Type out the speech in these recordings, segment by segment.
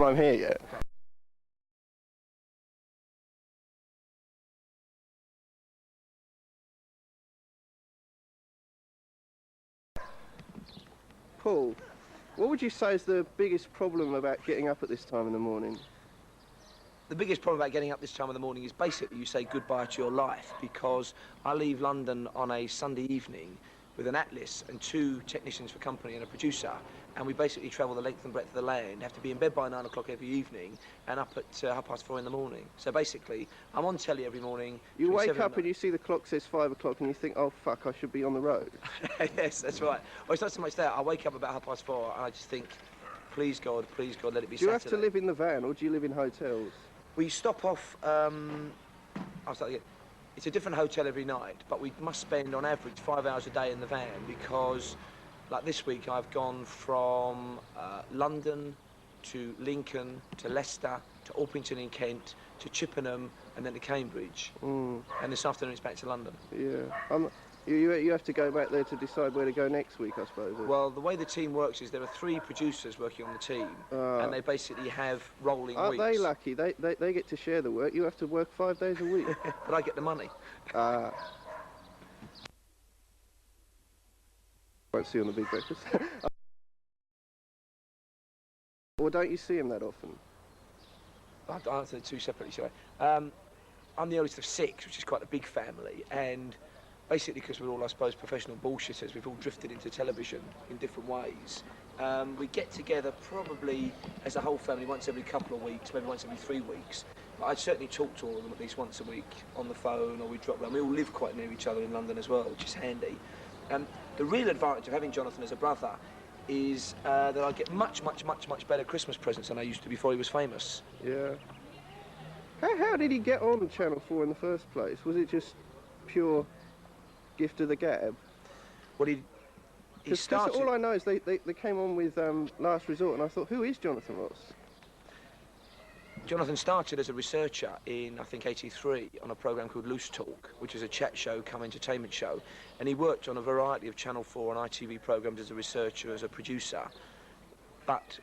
I'm here yet. Paul, what would you say is the biggest problem about getting up at this time in the morning? The biggest problem about getting up this time of the morning is basically you say goodbye to your life, because I leave London on a Sunday evening with an atlas and 2 technicians for company and a producer, and we basically travel the length and breadth of the land, have to be in bed by 9 o'clock every evening and up at 4:30 in the morning. So basically, I'm on telly every morning. You wake up and you see the clock says 5 o'clock and you think, oh fuck, I should be on the road. Yes, that's right. Well, it's not so much that. I wake up about 4:30 and I just think, please God, let it be Saturday. Do you have to live in the van or do you live in hotels? We stop off, it's a different hotel every night, but we must spend on average 5 hours a day in the van, because like this week I've gone from London to Lincoln to Leicester to Orpington in Kent to Chippenham and then to Cambridge. And this afternoon it's back to London. Yeah. You have to go back there to decide where to go next week, I suppose. Well, the way the team works is there are 3 producers working on the team, and they basically have rolling weeks. Aren't they lucky? They get to share the work. You have to work 5 days a week. But I get the money. Won't see you on the Big Breakfast. Or don't you see him that often? I'll answer the 2 separately, shall I? I'm the oldest of 6, which is quite a big family, and basically because we're all, I suppose, professional bullshitters, we've all drifted into television in different ways. We get together probably as a whole family once every couple of weeks, maybe once every 3 weeks. But I'd certainly talk to all of them at least once a week on the phone, or we drop around. We all live quite near each other in London as well, which is handy. The real advantage of having Jonathan as a brother is that I get much better Christmas presents than I used to before he was famous. Yeah. How did he get on Channel 4 in the first place? Was it just pure gift of the gab? Well, he started... all I know is they came on with Last Resort, and I thought, who is Jonathan Ross? Jonathan started as a researcher in, I think, '83 on a programme called Loose Talk, which is a chat show, come entertainment show, and he worked on a variety of Channel 4 and ITV programmes as a researcher, as a producer, but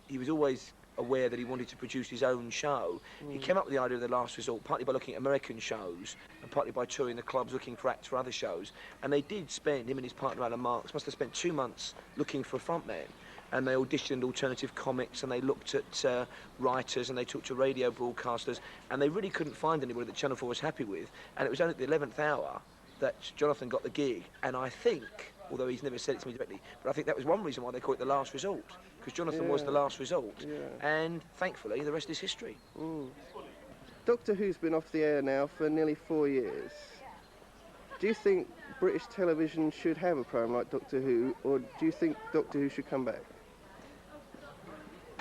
he was always aware that he wanted to produce his own show. He came up with the idea of The Last Resort partly by looking at American shows and partly by touring the clubs looking for acts for other shows, and they did spend, him and his partner Alan Marks must have spent 2 months looking for a frontman, and they auditioned alternative comics, and they looked at writers, and they talked to radio broadcasters, and they really couldn't find anybody that Channel 4 was happy with, and it was only at the 11th hour that Jonathan got the gig, and I think, although he's never said it to me directly, but I think that was one reason why they call it The Last Resort, because Jonathan was the last resort, and thankfully the rest is history. Doctor Who's been off the air now for nearly 4 years. Do you think British television should have a programme like Doctor Who, or do you think Doctor Who should come back?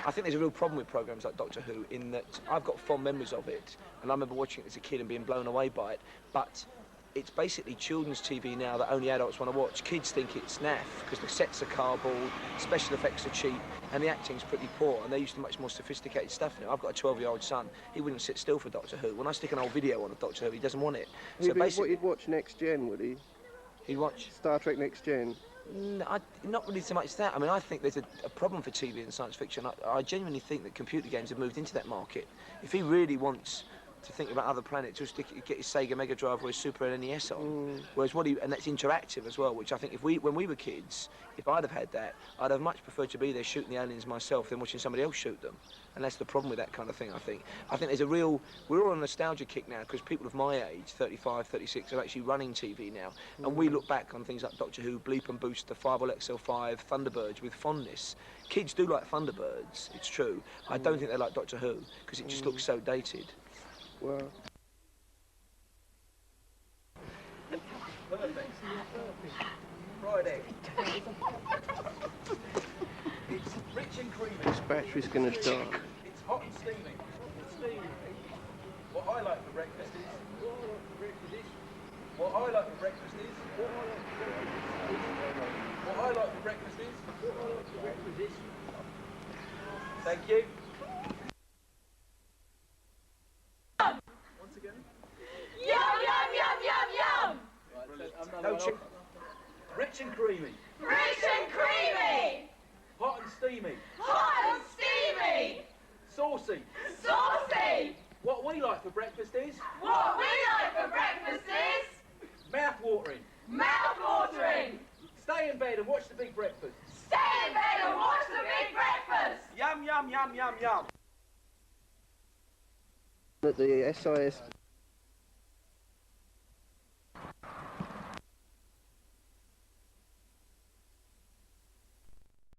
I think there's a real problem with programmes like Doctor Who in that I've got fond memories of it, and I remember watching it as a kid and being blown away by it, but it's basically children's TV now that only adults want to watch. Kids think it's naff because the sets are cardboard, special effects are cheap, and the acting's pretty poor, and they're used to much more sophisticated stuff now. I've got a 12-year-old son. He wouldn't sit still for Doctor Who. When I stick an old video on of Doctor Who, he doesn't want it. So basically, he'd watch Next Gen, would he? He'd watch Star Trek Next Gen. Not really so much that. I mean, I think there's a problem for TV and science fiction. I genuinely think that computer games have moved into that market. If he really wants to think about other planets, just get his Sega Mega Drive or his Super NES on. Whereas and that's interactive as well, which I think when we were kids, if I'd have had that, I'd have much preferred to be there shooting the aliens myself than watching somebody else shoot them. And that's the problem with that kind of thing, I think. I think we're all on a nostalgia kick now, because people of my age, 35, 36, are actually running TV now. And we look back on things like Doctor Who, Bleep and Booster, 5XL5, Thunderbirds with fondness. Kids do like Thunderbirds, it's true. I don't think they like Doctor Who, because it just looks so dated. Well... Perfect. Friday. It's rich and creamy. This battery's going to die. It's hot and steamy. What I like for breakfast is... What I like for breakfast is... What I like for breakfast is... Thank you. Once again. Yum, yum, yum, yum, yum! No chicken. Rich and creamy. Rich and creamy! Hot and steamy. Hot and steamy! saucy. Saucy! What we like for breakfast is What we like for breakfast is mouth-watering. mouth-watering! Stay in bed and watch the big breakfast. Stay in bed and watch the big breakfast! Yum, yum, yum, yum, yum. At the SIS